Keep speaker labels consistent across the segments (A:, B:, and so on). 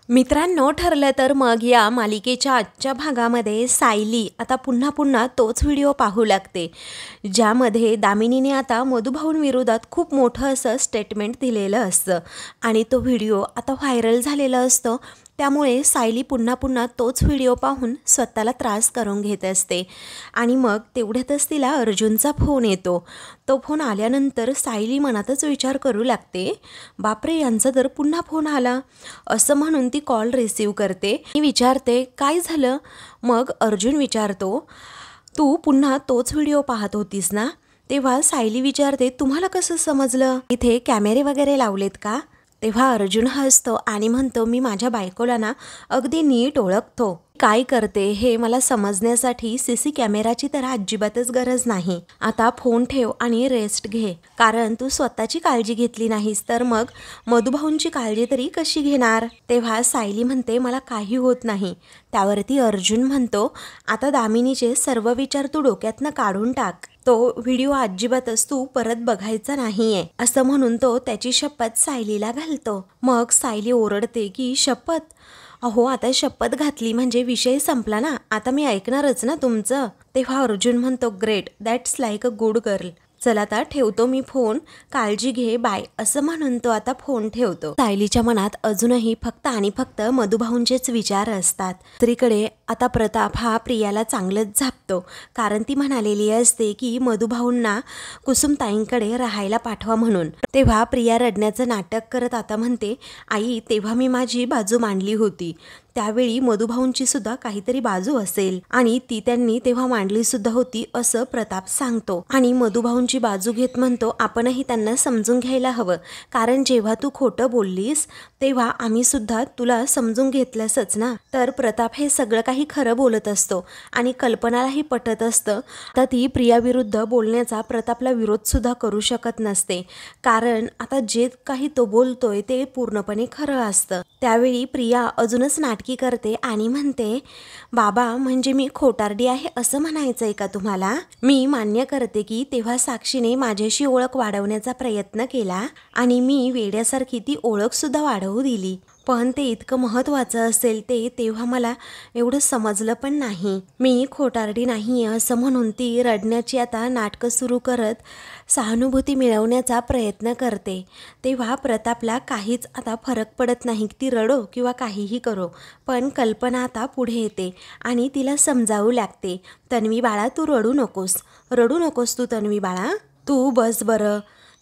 A: मित्रांनो, ठरलं तर मग या मालिकेच्या आजच्या भागामध्ये सायली आता पुन्हा पुन्हा तोच व्हिडिओ पाहू लागते, ज्यामध्ये दामिनीने आता मधुभाऊंविरोधात खूप मोठं असं स्टेटमेंट दिलेलं असतं आणि तो व्हिडिओ आता व्हायरल झालेला असतो। त्यामुळे सायली पुन्हा पुन्हा तोच व्हिडिओ पाहून स्वतःला त्रास करून घेत असते आणि मग तेवढ्यातच तिला अर्जुनचा फोन येतो। तो फोन आल्यानंतर सायली मनातच विचार करू लागते, बापरे, यांचा तर पुन्हा फोन आला असं म्हणून ती कॉल रिसीव करते आणि विचारते काय झालं। मग अर्जुन विचारतो, तू पुन्हा तोच व्हिडिओ पाहत होतीस ना? तेव्हा सायली विचारते, तुम्हाला कसं समजलं? इथे कॅमेरे वगैरे लावलेत का? तेव्हा अर्जुन हसतो आणि म्हणतो, मी माझ्या बायकोला ना अगदी नीट ओळखतो, काय करते हे मला समजण्यासाठी सीसी कॅमेराची तर अजिबातच गरज नाही। आता फोन ठेव आणि रेस्ट घे, कारण तू स्वतःची काळजी घेतली नाहीस तर मग मधुभाऊंची काळजी तरी कशी घेणार? तेव्हा सायली म्हणते, मला काही होत नाही। त्यावरती अर्जुन म्हणतो, आता दामिनीचे सर्व विचार तू डोक्यातनं काढून टाक, तो व्हिडिओ अजिबातच तू परत बघायचा नाहीये असं म्हणून तो त्याची शपथ सायलीला घालतो। मग सायली ओरडते की शपथ? अहो, आता शपथ घातली म्हणजे विषय संपला ना, आता मी ऐकणारच ना तुमचं। तेव्हा अर्जुन म्हणतो, great, that's like a good girl, चल आता ठेवतो मी फोन, काळजी घे, बाय असं म्हणून तो आता फोन ठेवतो। सायलीच्या मनात अजूनही फक्त आणि फक्त मधुभाऊंचेच विचार असतात। दुसरीकडे आता प्रताप हा प्रियाला चांगलंच झापतो, कारण ती म्हणालेली असते की मधुभाऊंना कुसुमताईंकडे राहायला पाठवा म्हणून। तेव्हा प्रिया रडण्याचं नाटक करत आता म्हणते, आई, तेव्हा मी माझी बाजू मांडली होती, त्यावेळी मधुभाऊंची सुद्धा काहीतरी बाजू असेल आणि ती त्यांनी तेव्हा मांडली सुद्धा होती असं प्रताप सांगतो आणि मधुभाऊंची बाजू घेत म्हणतो, आपणही त्यांना समजून घ्यायला हवं, कारण जेव्हा तू खोटं बोललीस तेव्हा आम्ही सुद्धा तुला समजून घेतलंसच ना। तर प्रताप हे सगळं काही खरं बोलत असतो आणि कल्पनालाही पटत असतं। आता ती प्रियाविरुद्ध बोलण्याचा प्रतापला विरोध सुद्धा करू शकत नसते, कारण आता जे काही तो बोलतोय ते पूर्णपणे खरं असतं। त्यावेळी प्रिया अजूनच नाटकी करते आणि म्हणते, बाबा, म्हणजे मी खोटारडी आहे असं म्हणायचंय का तुम्हाला? मी मान्य करते की तेव्हा साक्षीने माझ्याशी ओळख वाढवण्याचा प्रयत्न केला आणि मी वेड्यासारखी ती ओळख सुद्धा वाढवू दिली, पण ते इतकं महत्त्वाचं असेल ते तेव्हा मला एवढं समजलं पण नाही। मी खोटारडी नाही असं म्हणून ती रडण्याची आता नाटकं सुरू करत सहानुभूती मिळवण्याचा प्रयत्न करते। तेव्हा प्रतापला काहीच आता फरक पडत नाही, ती रडो किंवा काहीही करो, पण कल्पना आता पुढे येते आणि तिला समजावू लागते, तन्वी बाळा, तू रडू नकोस तू तन्वी बाळा, तू बस बरं।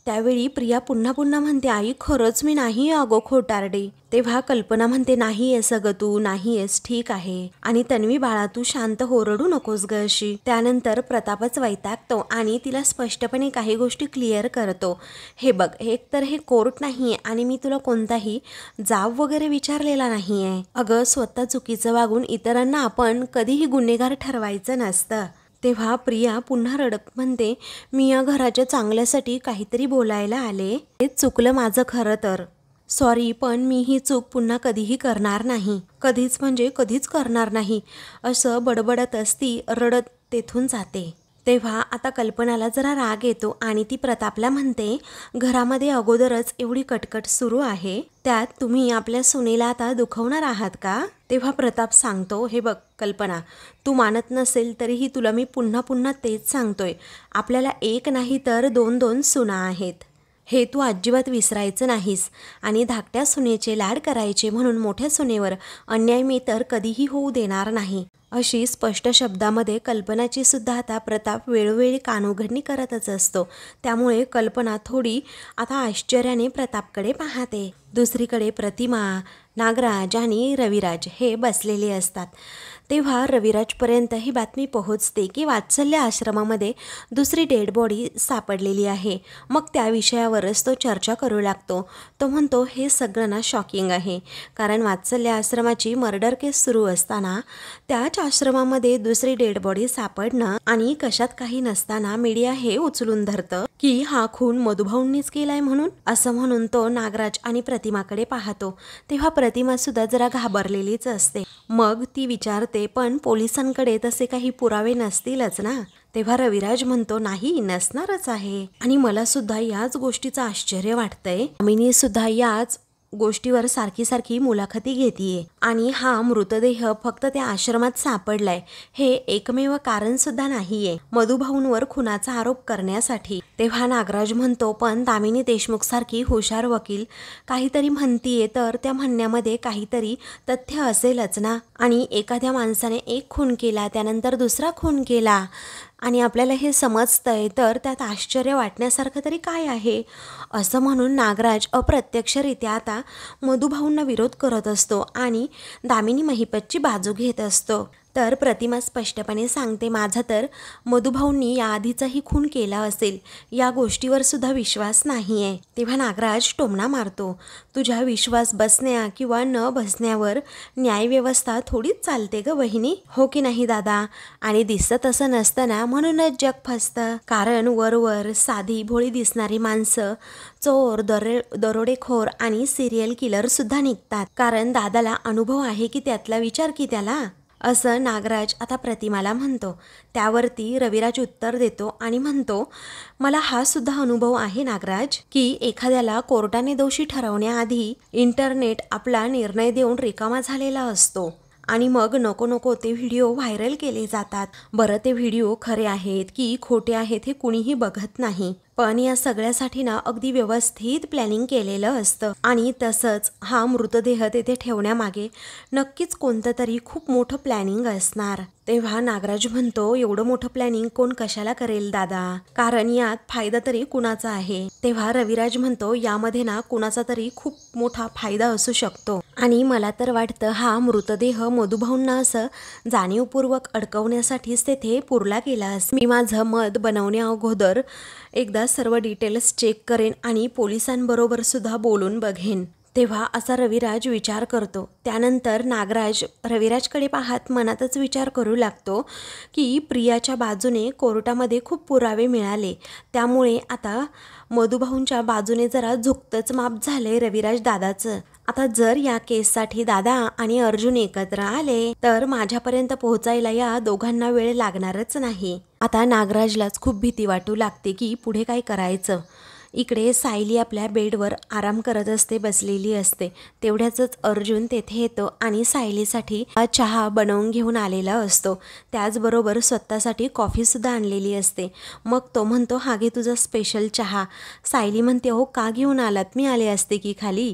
A: त्यावेळी प्रिया पुन्हा पुन्हा म्हणते, आई, खरंच मी नाही अगो खोटारडी। तेव्हा कल्पना म्हणते, नाही आहेस अगं तू, नाही आहेस, ठीक आहे, आणि तन्वी बाळा, तू शांत हो, रडू नकोस ग अशी। त्यानंतर प्रतापच वैतागतो आणि तिला स्पष्टपणे काही गोष्टी क्लिअर करतो, हे बघ, एक तर हे कोर्ट नाहीये आणि मी तुला कोणताही जाब वगैरे विचारलेला नाहीये, अगं स्वतः चुकीचं वागून इतरांना आपण कधीही गुन्हेगार ठरवायचं नसतं। तेव्हा प्रिया पुन्हा रडत म्हणते, मी या घराच्या चांगल्यासाठी काहीतरी बोलायला आले, हे चुकलं माझं खरं तर, सॉरी, पण मी ही चूक पुन्हा कधीही करणार नाही, कधीच म्हणजे कधीच करणार नाही असं बडबडतच ती रडत तेथून जाते। तेव्हा आता कल्पनाला जरा राग येतो आणि ती प्रतापला म्हणते, घरामध्ये अगोदरच एवढी कटकट सुरू आहे, त्यात तुम्ही आपल्या सुनेला आता दुखवणार आहात का? तेव्हा प्रताप सांगतो, हे बघ कल्पना, तू मानत नसेल तरीही तुला मी पुन्हा पुन्हा तेच सांगतोय, आपल्याला एक नाही तर दोन सुना आहेत, हे तू अजिबात विसरायचं नाहीस आणि धाकट्या सुनेचे लाड करायचे म्हणून मोठ्या सुनेवर अन्याय मी तर कधीही होऊ देणार नाही, अशी स्पष्ट शब्दामध्ये कल्पनाची सुद्धा आता प्रताप वेळोवेळी कानउघडणी करतच असतो। त्यामुळे कल्पना थोडी आता आश्चर्याने प्रतापकडे पाहते। दुसरीकडे प्रतिमा, नागराज आणि रविराज हे बसलेले असतात। तेव्हा रविराजपर्यंत ही बातमी पोहोचते की वात्सल्य आश्रमामध्ये दुसरी डेड बॉडी सापडलेली आहे। मग त्या विषयावरच तो चर्चा करू लागतो। तो म्हणतो, हे सगळं ना शॉकिंग आहे, कारण वात्सल्य आश्रमाची मर्डर केस सुरू असताना त्याच आश्रमामध्ये दुसरी डेड बॉडी सापडणं आणि कशात काही नसताना मीडिया हे उचलून धरतं की हा खून मधुभाऊंनीच केलाय म्हणून, असं म्हणून तो नागराज आणि प्रतिमाकडे पाहतो। तेव्हा प्रतिमा सुद्धा जरा घाबरलेलीच असते। मग ती विचारते, पण पोलिसांकडे तसे काही पुरावे नसतीलच ना? तेव्हा रविराज म्हणतो, नाही, नसणारच आहे, आणि मला सुद्धा याच गोष्टीचं आश्चर्य वाटतंय, दामिनी सुद्धा याच गोष्टीवर सारखी सारखी मुलाखती घेतीये आणि हा मृतदेह फक्त त्या आश्रमात सापडलाय हे एकमेव कारण सुद्धा नाहीये मधुभाऊंवर खुनाचा आरोप करण्यासाठी। तेव्हा नागराज म्हणतो, पण दामिनी देशमुख सारखी हुशार वकील काहीतरी म्हणतीये तर त्या म्हणण्यामध्ये काहीतरी तथ्य असेलच ना। आणि एखाद्या माणसाने एक खून केला, त्यानंतर दुसरा खून केला आणि आपल्याला हे समजतंय तर त्यात आश्चर्य वाटण्यासारखं तरी काय आहे, असं म्हणून नागराज अप्रत्यक्षरित्या आता मधुभाऊंना विरोध करत असतो आणि दामिनी महिपतची बाजू घेत असतो। तर प्रतिमा स्पष्टपणे सांगते, माझा तर मधुभाऊंनी याआधीचाही खून केला असेल या गोष्टीवर सुद्धा विश्वास नाही आहे। तेव्हा नागराज टोमणा मारतो, तुझ्या विश्वास बसण्या किंवा न बसण्यावर न्यायव्यवस्था थोडीच चालते ग वहिनी, हो की नाही दादा? आणि दिसत असं नसताना म्हणूनच जग फसतं, कारण वरवर साधी भोळी दिसणारी माणसं चोर, दरोडेखोर आणि सिरियल किलर सुद्धा निघतात, कारण दादाला अनुभव आहे की त्यातला विचार की त्याला, असं नागराज आता प्रतिमाला म्हणतो। त्यावरती रविराज उत्तर देतो आणि म्हणतो, मला हा सुद्धा अनुभव आहे नागराज की एखाद्याला कोर्टाने दोषी ठरवण्याआधी इंटरनेट आपला निर्णय देऊन रिकामा झालेला असतो आणि मग नको नको ते व्हिडिओ व्हायरल केले जातात। बरं, ते व्हिडिओ खरे आहेत की खोटे आहेत हे कुणीही बघत नाही, पण या सगळ्यासाठी ना अगदी व्यवस्थित प्लॅनिंग केलेलं असतं आणि तसंच हा मृतदेह तेथे ठेवण्यामागे नक्कीच कोणतं तरी खूप मोठं प्लॅनिंग असणार। तेव्हा नागराज म्हणतो, एवढं मोठं प्लॅनिंग कोण कशाला करेल दादा, कारण यात फायदा तरी कुणाचा आहे? तेव्हा रविराज म्हणतो, यामध्ये ना कुणाचा तरी खूप मोठा फायदा असू शकतो आणि मला तर वाटतं हा मृतदेह मधुभाऊंना असं जाणीवपूर्वक अडकवण्यासाठीच तेथे पुरला गेला। मी माझं मत बनवण्या अगोदर एकदा सर्व डिटेल्स चेक करेन आणि पोलिसांबरोबर सुद्धा बोलून बघेन। तेव्हा असा रविराज विचार करतो। त्यानंतर नागराज रविराजकडे पाहत मनातच विचार करू लागतो की प्रियाच्या बाजूने कोर्टामध्ये खूप पुरावे मिळाले, त्यामुळे आता मधुभाऊंच्या बाजूने जरा झुकतच माप झाले रविराज दादाचं। आता जर या केससाठी दादा आणि अर्जुन एकत्र आले तर माझ्यापर्यंत पोहोचायला या दोघांना वेळ लागणारच नाही। आता नागराजलाच खूप भीती वाटू लागते की पुढे काय करायचं। इकडे सायली आपल्या बेडवर आराम करत असते, बसलेली असते। तेवढ्याच अर्जुन तेथे येतो आणि सायलीसाठी चहा बनवून घेऊन आलेला असतो, त्याचबरोबर स्वतःसाठी कॉफी सुद्धा आणलेली असते। मग तो म्हणतो, हा घे तुझा स्पेशल चहा। सायली म्हणते, हो का घेऊन आलात, मी आले असते की खाली।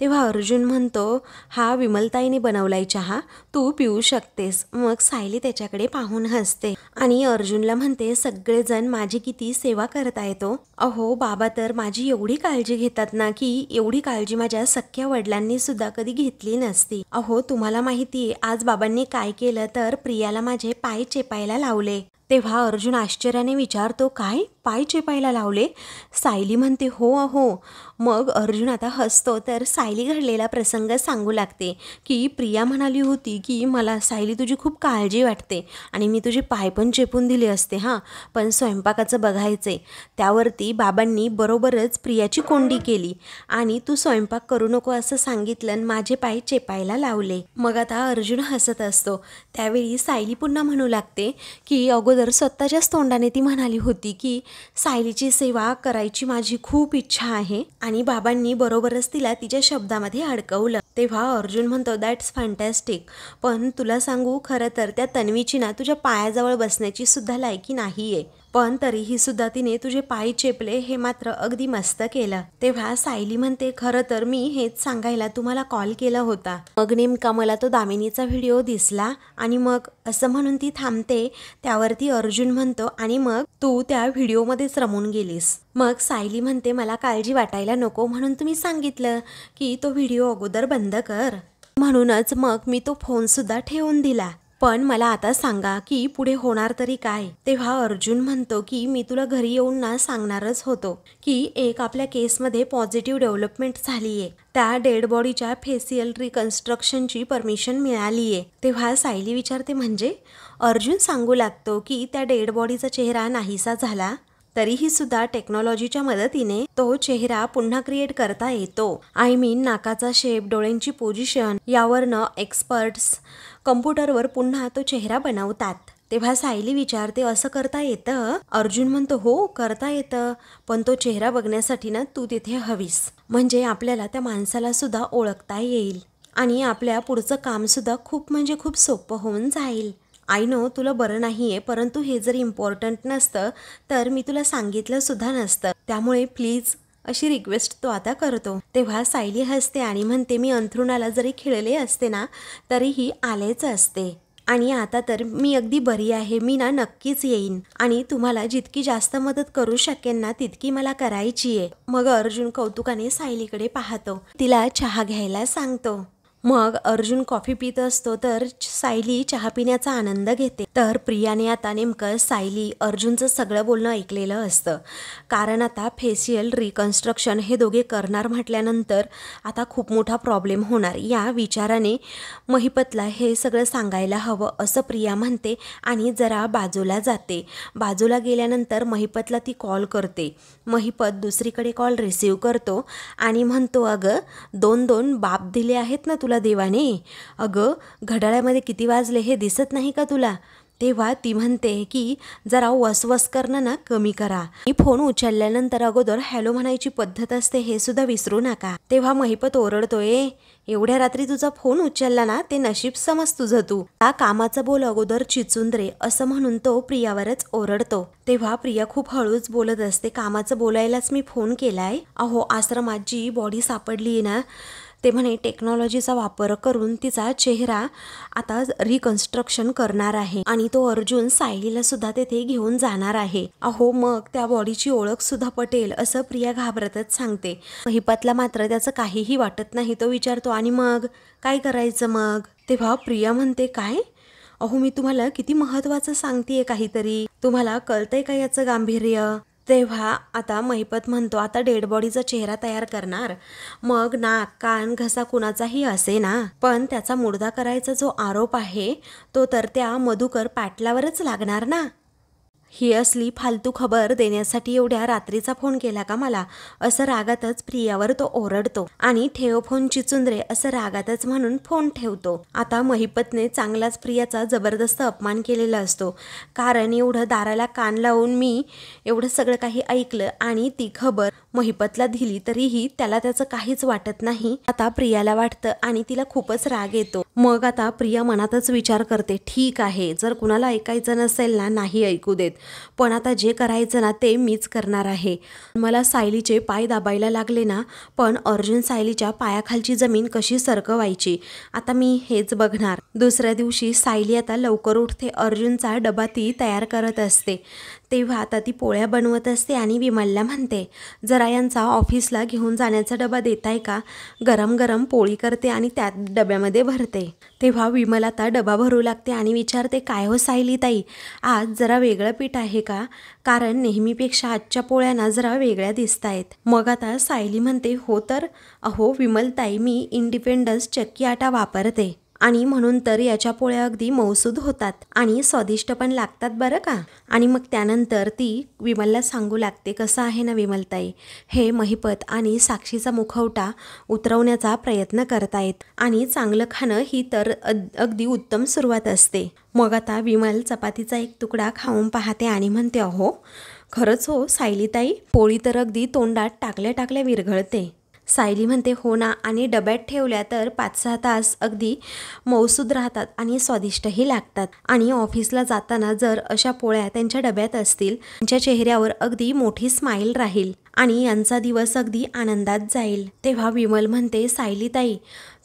A: तेव्हा अर्जुन म्हणतो, हा विमलताईने बनवलाय चहा, तू पिऊ शकतेस। मग सायली त्याच्याकडे पाहून हसते आणि अर्जुनला म्हणते, सगळेजण माझी किती सेवा करतायत हो, अहो बाबा तर माझी एवढी काळजी घेतात ना की एवढी काळजी माझ्या सख्ख्या वडिलांनी सुद्धा कधी घेतली नसती। अहो तुम्हाला माहितीये आज बाबांनी काय केलं, तर प्रियाला माझे पाय चेपायला लावले। तेव्हा अर्जुन आश्चर्याने विचारतो, काय पाय चेपायला लावले? सायली म्हणते, हो अहो। मग अर्जुन आता हसतो, तर सायली घडलेला प्रसंग सांगू लागते की प्रिया म्हणाली होती की मला सायली तुझी खूप काळजी वाटते आणि मी तुझे पाय पण चेपून दिले असते हां, पण स्वयंपाकाचं बघायचे। त्यावरती बाबांनी बरोबरच प्रियाची कोंडी केली आणि तू स्वयंपाक करू नको असं सांगितलं आणि माझे पाय चेपायला लावले। मग आता अर्जुन हसत असतो। त्यावेळी सायली पुन्हा म्हणू लागते की अगोदर स्वतःच्याच तोंडाने ती म्हणाली होती की सायलीची सेवा करायची माझी खूप इच्छा आहे आणि बाबांनी बरोबरच तिला तिच्या शब्दामध्ये अडकवलं। तेव्हा अर्जुन म्हणतो, दॅट्स फॅन्टॅस्टिक, पण तुला सांगू खरं तर त्या तन्वीची ना तुझ्या पायाजवळ बसण्याची सुद्धा लायकी नाहीये, पण तरीही सुद्धा तिने तुझे पाय चेपले हे मात्र अगदी मस्त केलं। तेव्हा सायली म्हणते, खरं तर मी हेच सांगायला तुम्हाला कॉल केला होता, मग नेमका मला तो दामिनीचा व्हिडिओ दिसला आणि मग असं म्हणून ती थांबते। त्यावरती अर्जुन म्हणतो, आणि मग तू त्या व्हिडिओमध्येच रमून गेलीस। मग सायली म्हणते, मला काळजी वाटायला नको म्हणून तुम्ही सांगितलं की तो व्हिडिओ अगोदर बंद कर, म्हणूनच मग मी तो फोन सुद्धा ठेवून दिला। पण मला आता सांगा की पुढे होणार तरी काय? तेव्हा अर्जुन म्हणतो की मी तुला घरी येऊन ना सांगणारच होतो की एक आपल्या केसमध्ये पॉझिटिव्ह डेव्हलपमेंट झालीये, त्या डेड बॉडीच्या फेसियल रिकन्स्ट्रक्शनची परमिशन मिळालीये। तेव्हा सायली विचारते, म्हणजे? अर्जुन सांगू लागतो की त्या डेड बॉडीचा चेहरा नाहीसा झाला तरीही सुद्धा टेक्नॉलॉजीच्या मदतीने तो चेहरा पुन्हा क्रिएट करता येतो। आय मीन नाकाचा शेप, डोळ्यांची पोझिशन यावरनं एक्सपर्ट्स कम्प्युटरवर पुन्हा तो चेहरा बनवतात तेव्हा सायली विचारते, असं करता येतं? अर्जुन म्हणतो, हो करता येतं, पण तो चेहरा बघण्यासाठी ना तू तिथे हवीस, म्हणजे आपल्याला त्या माणसाला सुद्धा ओळखता येईल आणि आपल्या पुढचं कामसुद्धा खूप म्हणजे खूप सोपं होऊन जाईल. आय नो तुला बरं नाही आहे, परंतु हे जर इम्पॉर्टंट नसतं तर मी तुला सांगितलं सुद्धा नसतं, त्यामुळे प्लीज अशी रिक्वेस्ट तो आता करतो. तेव्हा सायली हसते आणि म्हणते, मी अंथरुणाला जरी खिळले असते ना तरीही आलेच असते, आणि आता तर मी अगदी बरी आहे, मी ना नक्कीच येईन आणि तुम्हाला जितकी जास्त मदत करू शकेन ना तितकी मला करायची आहे. मग अर्जुन कौतुकाने सायलीकडे पाहतो, तिला चहा घ्यायला सांगतो. मग अर्जुन कॉफी पित असतो तर सायली चहा पिण्याचा आनंद घेते. तर प्रियाने आता नेमकं सायली अर्जुनचं सगळं बोलणं ऐकलेलं असतं, कारण आता फेशियल रिकन्स्ट्रक्शन हे दोघे करणार म्हटल्यानंतर आता खूप मोठा प्रॉब्लेम होणार या विचाराने महिपतला हे सगळं सांगायला हवं असं प्रिया म्हणते आणि जरा बाजूला जाते. बाजूला गेल्यानंतर महिपतला ती कॉल करते. महिपत दुसरीकडे कॉल रिसीव करतो आणि म्हणतो, अगं 2-2 बाप दिले आहेत ना तुला देवाने, अगं घड्याळामध्ये किती वाजले हे दिसत नाही का तुला? तेव्हा ती म्हणते की जरा वसवस करणं ना कमी करा, मी फोन उचलल्यानंतर अगोदर हॅलो म्हणायची पद्धत असते हे सुद्धा विसरू नका. तेव्हा महिपत ओरडतोय, एवढ्या रात्री तुझा फोन उचलला ना ते नशीब समज तुझं, तू त्या कामाचं बोल अगोदर चिचुंद्रे, असं म्हणून तो प्रियावरच ओरडतो. तेव्हा प्रिया खूप हळूच बोलत असते, कामाचं बोलायलाच मी फोन केलाय. अहो आश्रमात जी बॉडी सापडली ना ते म्हणे टेक्नॉलॉजीचा वापर करून तिचा चेहरा आता रिकन्स्ट्रक्शन करणार आहे आणि तो अर्जुन सायलीला सुद्धा तेथे घेऊन जाणार आहे. अहो मग त्या बॉडीची ओळख सुद्धा पटेल असं प्रिया घाबरतच सांगते. महिपतला मात्र त्याचं काहीही वाटत नाही. तो विचारतो, आणि मग काय करायचं मग? तेव्हा प्रिया म्हणते, काय? अहो मी तुम्हाला किती महत्त्वाचं सांगतेय काहीतरी, तुम्हाला कळतंय का याचं गांभीर्य? तेव्हा आता महिपत म्हणतो, आता डेड बॉडीचा चेहरा तयार करणार, मग नाक कान घसा कुणाचाही असे ना, पण त्याचा मुर्दा करायचा जो आरोप आहे तो तर त्या मधुकर पाटलावरच लागणार ना. ही असली फालतू खबर देण्यासाठी एवढ्या रात्रीचा फोन केला का मला, असं रागातच प्रियावर तो ओरडतो आणि ठेव फोन चिचुंद्रे असं रागातच म्हणून फोन ठेवतो. आता महिपतने चांगलाच प्रियाचा जबरदस्त अपमान केलेला असतो, कारण एवढं दाराला कान लावून मी एवढं सगळं काही ऐकलं आणि ती खबर महिपतला दिली तरीही त्याला त्याचं काहीच वाटत नाही. आता प्रियाला वाटतं आणि तिला खूपच राग येतो. मग आता प्रिया मनातच विचार करते, ठीक आहे जर कुणाला ऐकायचं नसेल ना नाही ऐकू देत, पण आता जे करायचं ना ते मीच करणार आहे. मला सायलीचे पाय दाबायला लागले ना, पण अर्जुन सायलीच्या पायाखालची जमीन कशी सरकवायची आता मी हेच बघणार. दुसऱ्या दिवशी सायली आता लवकर उठते. अर्जुनचा डबा ती तयार करत असते. तेव्हा आता ती पोळ्या बनवत असते आणि विमलला म्हणते, जरा यांचा ऑफिसला घेऊन जाण्याचा डबा देताय का? गरम गरम पोळी करते आणि त्यात डब्यामध्ये भरते. तेव्हा विमल आता डबा भरू लागते आणि विचारते, काय हो सायली ताई, आज जरा वेगळं पीठ आहे का? कारण नेहमीपेक्षा आजच्या पोळ्या ना जरा वेगळ्या दिसत आहेत. मग आता सायली म्हणते, हो तर अहो विमल ताई, मी इंडिपेंडन्स चक्की आटा वापरते आणि म्हणून तर याच्या पोळ्या अगदी मौसूद होतात आणि स्वादिष्ट पण लागतात बरं का. आणि मग त्यानंतर ती विमलला सांगू लागते, कसं आहे ना विमलताई, हे महिपत आणि साक्षीचा मुखवटा उतरवण्याचा प्रयत्न करतायत आणि चांगलं खाणं ही तर अगदी उत्तम सुरुवात असते. मग आता विमल चपातीचा एक तुकडा खाऊन पाहते आणि म्हणते, अहो खरंच हो सायलीताई, पोळी तर अगदी तोंडात टाकल्या टाकल्या विरघळते. सायली म्हणते, हो ना, आणि डब्यात ठेवल्या तर 5-6 तास अगदी मौसूद राहतात आणि स्वादिष्टही लागतात. आणि ऑफिसला जाताना जर अशा पोळ्या त्यांच्या डब्यात असतील, त्यांच्या चेहऱ्यावर अगदी मोठी स्माईल राहील आणि यांचा दिवस अगदी आनंदात जाईल. तेव्हा विमल म्हणते, सायलीताई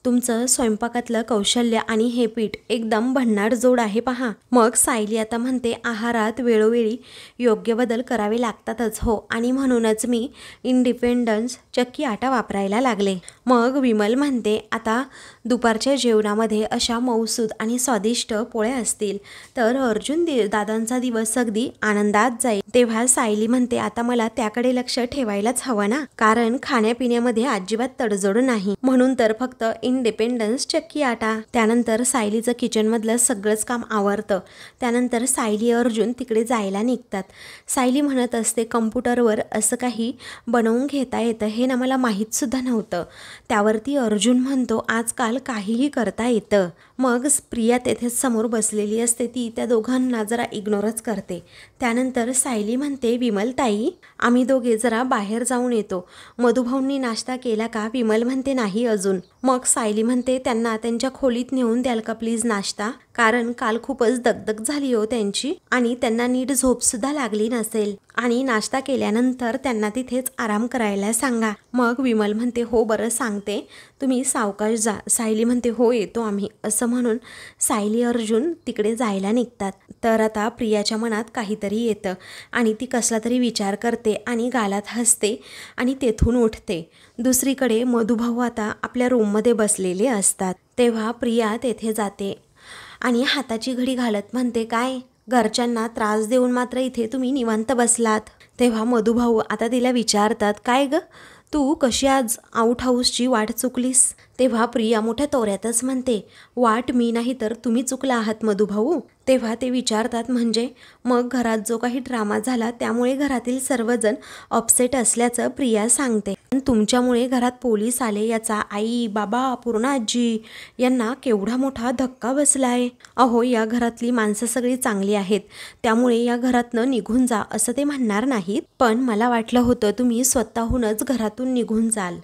A: तुमचं स्वयंपाकातलं कौशल्य आणि हे पीठ एकदम भन्नाट जोड आहे पहा. मग सायली आता म्हणते, आहारात वेळोवेळी योग्य बदल करावे लागतातच हो, आणि म्हणूनच मी इंडिपेंडन्स चक्की आटा वापरायला लागले. मग विमल म्हणते, आता दुपारच्या जेवणामध्ये अशा मौसूद आणि स्वादिष्ट पोळ्या असतील तर अर्जुन दादांचा दिवस अगदी आनंदात जाईल. तेव्हा सायली म्हणते, आता मला त्याकडे लक्ष ठेवायलाच हवं ना, कारण खाण्यापिण्यामध्ये अजिबात तडजोड नाही, म्हणून तर फक्त इंडिपेंडन्स चक्की आटा. त्यानंतर सायलीचं किचनमधलं सगळंच काम आवरतं. त्यानंतर सायली अर्जुन तिकडे जायला निघतात. सायली म्हणत असते कम्प्युटरवर असं काही बनवून घेता येतं हे ना मला माहीतसुद्धा नव्हतं. त्यावरती अर्जुन म्हणतो आजकाल काहीही करता येतं. मग प्रिया तेथेच समोर बसलेली असते. ती त्या दोघांना जरा इग्नोरच करते. त्यानंतर सायली म्हणते विमलताई आम्ही दोघे जरा बाहेर जाऊन येतो. मधुभाऊंनी नाश्ता केला का? विमल म्हणते नाही अजून. मग सायली म्हणते त्यांना त्यांच्या खोलीत नेऊन द्याल का प्लीज नाश्ता, कारण काल खूपच दगदग झाली हो त्यांची आणि त्यांना नीट झोपसुद्धा लागली नसेल आणि नाश्ता केल्यानंतर त्यांना तिथेच आराम करायला सांगा. मग विमल म्हणते हो बरं सांगते, तुम्ही सावकाश जा. सायली म्हणते हो येतो आम्ही. असं म्हणून सायली अर्जुन तिकडे जायला निघतात. तर आता प्रियाच्या मनात काहीतरी येतं आणि ती कसला तरी विचार करते आणि गालात हसते आणि तेथून उठते. दुसरीकडे मधुभाऊ आता आपल्या रूममध्ये बसलेले असतात. तेव्हा प्रिया तेथे जाते आणि हाताची घडी घालत म्हणते काय घरच्यांना त्रास देऊन मात्र इथे तुम्ही निवांत बसलात. तेव्हा मधुभाऊ आता तिला विचारतात काय ग तू कशी आज आउट हाऊसची वाट चुकलीस? तेव्हा प्रिया मोठ्या तोऱ्यातच म्हणते वाट मी नाही तर तुम्ही चुकला आहात मधुभाऊ. तेव्हा ते विचारतात म्हणजे मग घरात जो काही ड्रामा झाला त्यामुळे घरातील सर्वजण अपसेट असल्याचं प्रिया सांगते. तुमच्यामुळे घरात पोलीस आले याचा आई बाबा पूर्ण आजी यांना केवढा मोठा धक्का बसलाय. अहो या घरातली माणसं सगळी चांगली आहेत त्यामुळे या घरातनं निघून जा असं ते म्हणणार नाहीत, पण मला वाटलं होतं तुम्ही स्वतःहूनच घरातून निघून जाल.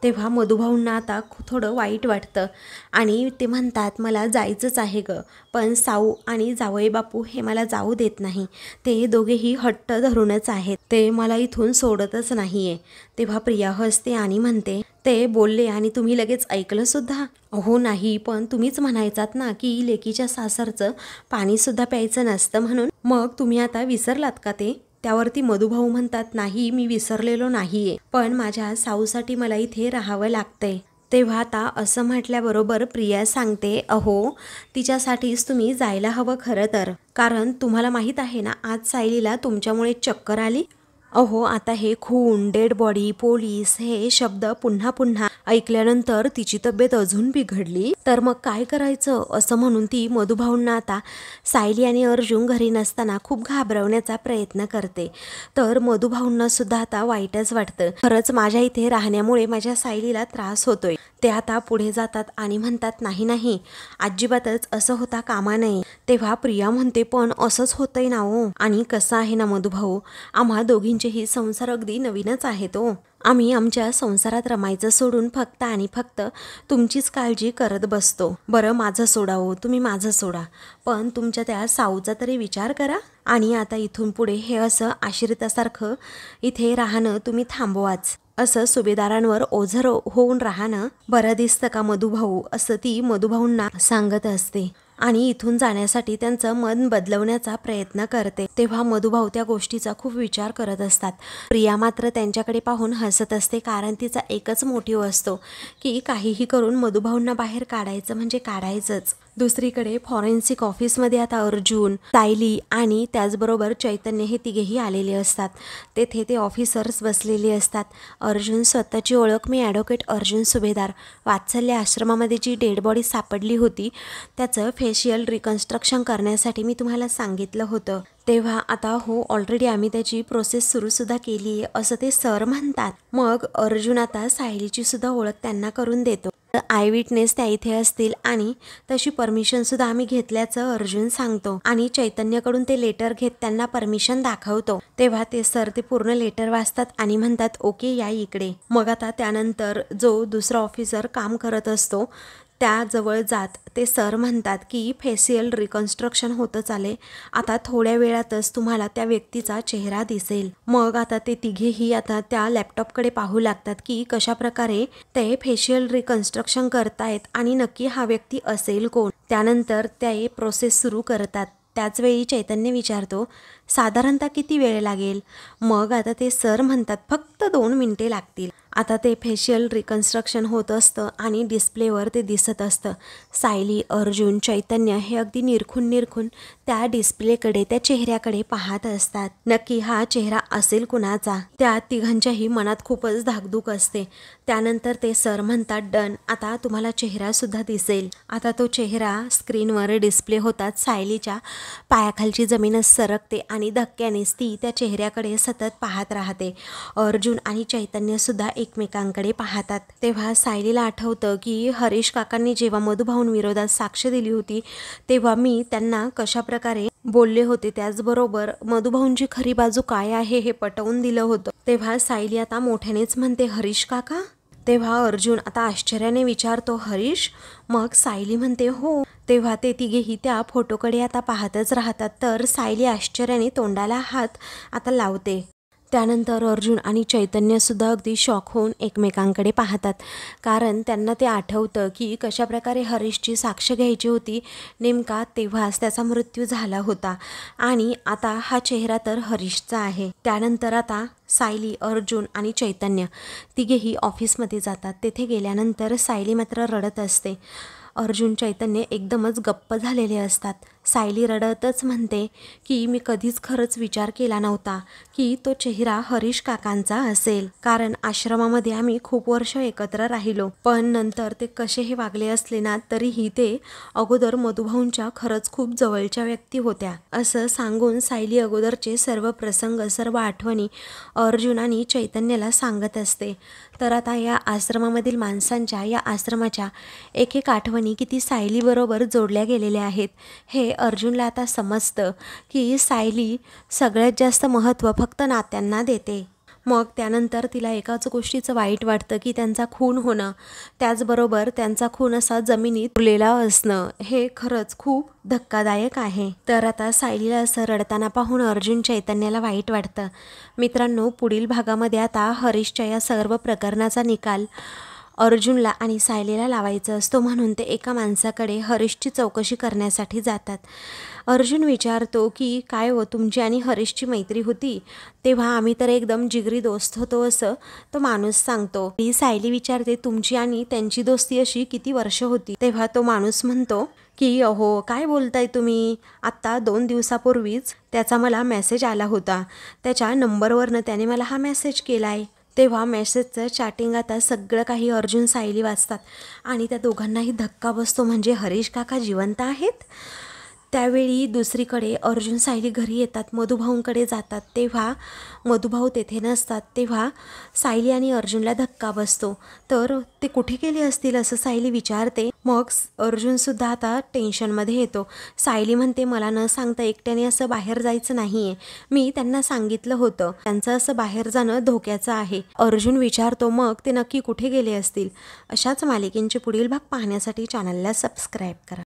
A: तेव्हा मधुभाऊंना आता थोडं वाईट वाटतं आणि ते म्हणतात मला जायचंच आहे ग, पण साऊ आणि जावई बापू हे मला जाऊ देत नाही. ते दोघेही हट्ट धरूनच आहेत, ते मला इथून सोडतच नाही आहे. तेव्हा प्रिया हसते आणि म्हणते ते बोलले आणि तुम्ही लगेच ऐकलं सुद्धा? हो नाही, पण तुम्हीच म्हणायचात ना की लेकीच्या सासरचं पाणीसुद्धा प्यायचं नसतं म्हणून. मग तुम्ही आता विसरलात का ते? त्यावरती मधुभाऊ म्हणतात नाही मी विसरलेलो नाहीये, पण माझ्या साऊसाठी मला इथे राहावं लागतंय. तेव्हा आता असं म्हटल्याबरोबर प्रिया सांगते अहो तिच्यासाठीच तुम्ही जायला हवं खरं तर, कारण तुम्हाला माहीत आहे ना आज सायलीला तुमच्यामुळे चक्कर आली. अहो आता हे खून डेड बॉडी पोलीस हे शब्द पुन्हा पुन्हा ऐकल्यानंतर तिची तब्येत अजून बिघडली. तर मग काय करायचं असं म्हणून ती मधुभाऊंना आता सायली आणि अर्जुन घरी नसताना खूप घाबरवण्याचा प्रयत्न करते. तर मधुभाऊंना सुद्धा आता वाईटच वाटतं, खरंच माझ्या इथे राहण्यामुळे माझ्या सायलीला त्रास होतोय. ते आता पुढे जातात आणि म्हणतात नाही नाही अजिबातच असं होता कामा नये. तेव्हा प्रिया म्हणते पण असंच होतंय ना हो, आणि कसं आहे ना मधुभाऊ आम्हा दोघींचेही संसार अगदी नवीनच आहेत हो. आम्ही आमच्या संसारात रमायचं सोडून फक्त आणि फक्त तुमचीच काळजी करत बसतो. बरं माझं सोडा हो, तुम्ही माझं सोडा, पण तुमच्या त्या साऊचा तरी विचार करा. आणि आता इथून पुढे हे असं आश्रितासारखं इथे राहणं तुम्ही थांबवाच, असं सुभेदारांवर ओझर होऊन राहणं बरं दिसतं का मधुभाऊ, असं ती मधुभाऊंना सांगत असते आणि इथून जाण्यासाठी त्यांचं मन बदलवण्याचा प्रयत्न करते. तेव्हा मधुभाऊ त्या गोष्टीचा खूप विचार करत असतात. प्रिया मात्र त्यांच्याकडे पाहून हसत असते, कारण तिचा एकच मोटिव्ह असतो की काहीही करून मधुभाऊंना बाहेर काढायचं म्हणजे काढायचंच. दुसरीकडे फॉरेन्सिक ऑफिसमध्ये आता अर्जुन सायली आणि त्याचबरोबर चैतन्य हे तिघेही आलेले असतात. तेथे ते ऑफिसर्स बसलेले असतात. अर्जुन स्वतःची ओळख मी ॲडव्होकेट अर्जुन सुभेदार, वात्सल्य आश्रमामध्ये जी डेड बॉडी सापडली होती त्याचं फेशियल रिकन्स्ट्रक्शन करण्यासाठी मी तुम्हाला सांगितलं होतं. तेव्हा आता हो ऑलरेडी आम्ही त्याची प्रोसेस सुरूसुद्धा केली आहे असं ते सर म्हणतात. मग अर्जुन आता सायलीची सुद्धा ओळख त्यांना करून देतो. आय विटनेस त्या इथे असतील आणि तशी परमिशनसुद्धा आम्ही घेतल्याचं अर्जुन सांगतो आणि चैतन्यकडून ते लेटर घेत त्यांना परमिशन दाखवतो. तेव्हा ते सर ते पूर्ण लेटर वाचतात आणि म्हणतात ओके या इकडे. मग आता त्यानंतर जो दुसरा ऑफिसर काम करत असतो त्याजवळ जात ते सर म्हणतात की फेशियल रिकन्स्ट्रक्शन होतं चाले, आता थोड्या वेळातच तुम्हाला त्या व्यक्तीचा चेहरा दिसेल. मग आता ते तिघेही आता त्या लॅपटॉपकडे पाहू लागतात की कशा प्रकारे ते फेशियल रिकन्स्ट्रक्शन करतायत आणि नक्की हा व्यक्ती असेल कोण. त्यानंतर ते प्रोसेस सुरू करतात. त्याचवेळी चैतन्य विचारतो साधारणतः किती वेळ लागेल? मग आता ते सर म्हणतात फक्त 2 मिनिटे लागतील. आता ते फेशियल रिकन्स्ट्रक्शन होत असतं आणि डिस्प्लेवर ते दिसत असतं. सायली, अर्जुन, चैतन्य हे अगदी निरखून त्या डिस्प्लेकडे, त्या चेहऱ्याकडे पाहत असतात. नक्की हा चेहरा असेल कुणाचा? त्या तिघांच्याही मनात खूपच धाकधूक असते. त्यानंतर ते सर म्हणतात, डन, आता तुम्हाला चेहरा सुद्धा दिसेल. आता तो चेहरा स्क्रीनवर डिस्प्ले होतात. सायलीच्या पायाखालची जमीनच सरकते आणि धक्क्यानेच ती त्या चेहऱ्याकडे सतत पाहत राहते. अर्जुन आणि चैतन्य सुद्धा एकमेकांकडे पाहतात. तेव्हा सायलीला आठवतं की हरीश काकांनी जेव्हा मधुभाऊंविरोधात साक्ष दिली होती तेव्हा मी त्यांना कशा प्रकारे बोलले होते, त्याचबरोबर मधुभाऊंची खरी बाजू काय आहे हे पटवून दिलं होतं. तेव्हा सायली आता मोठ्यानेच म्हणते, हरीश काका? तेव्हा अर्जुन आता आश्चर्याने विचारतो, हरीश? मग सायली म्हणते, हो. तेव्हा ते तिघेही त्या फोटोकडे आता पाहतच राहतात. तर सायली आश्चर्याने तोंडाला हात आता लावते. त्यानंतर अर्जुन आणि चैतन्यसुद्धा अगदी शॉक होऊन एकमेकांकडे पाहतात. कारण त्यांना ते आठवतं की कशाप्रकारे हरीशची साक्ष घ्यायची होती. नेमका तेव्हाच त्याचा मृत्यू झाला होता आणि आता हा चेहरा तर हरीशचा आहे. त्यानंतर आता सायली, अर्जुन आणि चैतन्य तिघेही ऑफिसमध्ये जातात. तेथे गेल्यानंतर सायली मात्र रडत असते. अर्जुन, चैतन्य एकदमच गप्प झालेले असतात. सायली रडतच म्हणते की मी कधीच खरंच विचार केला नव्हता की तो चेहरा हरीश काकांचा असेल. कारण आश्रमामध्ये आम्ही खूप वर्ष एकत्र राहिलो, पण नंतर ते कसेही वागले असले ना तरीही ते अगोदर मधुभाऊंच्या खरंच खूप जवळच्या व्यक्ती होत्या. असं सांगून सायली अगोदरचे सर्व प्रसंग, सर्व आठवणी अर्जुन आणि चैतन्याला सांगत असते. तर आता या आश्रमामधील माणसांच्या, या आश्रमाच्या एक एक आठवणी किती सायलीबरोबर जोडल्या गेलेल्या आहेत हे अर्जुनला आता समजतं की सायली सगळ्यात जास्त महत्त्व फक्त नात्यांना देते. मग त्यानंतर तिला एकाच गोष्टीचं वाईट वाटतं की त्यांचा खून होणं, त्याचबरोबर त्यांचा खून असा जमिनीत पुरलेला असणं, हे खरंच खूप धक्कादायक आहे. तर आता सायलीला असं रडताना पाहून अर्जुन, चैतन्याला वाईट वाटतं. मित्रांनो, पुढील भागामध्ये आता हरीशच्या या सर्व प्रकरणाचा निकाल अर्जुनला आणि सायलीला लावायचा असतो, म्हणून ते एका माणसाकडे हरीशची चौकशी करण्यासाठी जातात. अर्जुन विचारतो की काय हो, तुमची आणि हरीशची मैत्री होती? तेव्हा आम्ही तर एकदम जिगरी दोस्त होतो असं तो माणूस सांगतो. ही सायली विचारते, तुमची आणि त्यांची दोस्ती अशी किती वर्ष होती? तेव्हा तो माणूस म्हणतो की अहो, काय बोलताय तुम्ही? आत्ता 2 दिवसापूर्वीच त्याचा मला मेसेज आला होता. त्याच्या नंबरवरनं त्याने मला हा मेसेज केलाय. तेव्हा मेसेजचं चॅटिंग आता सगळं काही अर्जुन, सायली वाचतात आणि त्या दोघांनाही धक्का बसतो. म्हणजे हरीश काका जिवंत आहेत? त्यावेळी दुसरीकडे अर्जुन, सायली घरी येतात, मधुभाऊंकडे जातात. तेव्हा मधुभाऊ तेथे नसतात. तेव्हा सायली आणि अर्जुनला धक्का बसतो. तर ते कुठे गेले असतील असं सायली विचारते. मग अर्जुनसुद्धा आता टेन्शनमध्ये येतो. सायली म्हणते, मला न सांगता एकट्याने असं बाहेर जायचं नाही आहे. मी त्यांना सांगितलं होतं, त्यांचं असं बाहेर जाणं धोक्याचं आहे. अर्जुन विचारतो, मग ते नक्की कुठे गेले असतील? अशाच मालिकेंचे पुढील भाग पाहण्यासाठी चॅनलला सबस्क्राईब करा.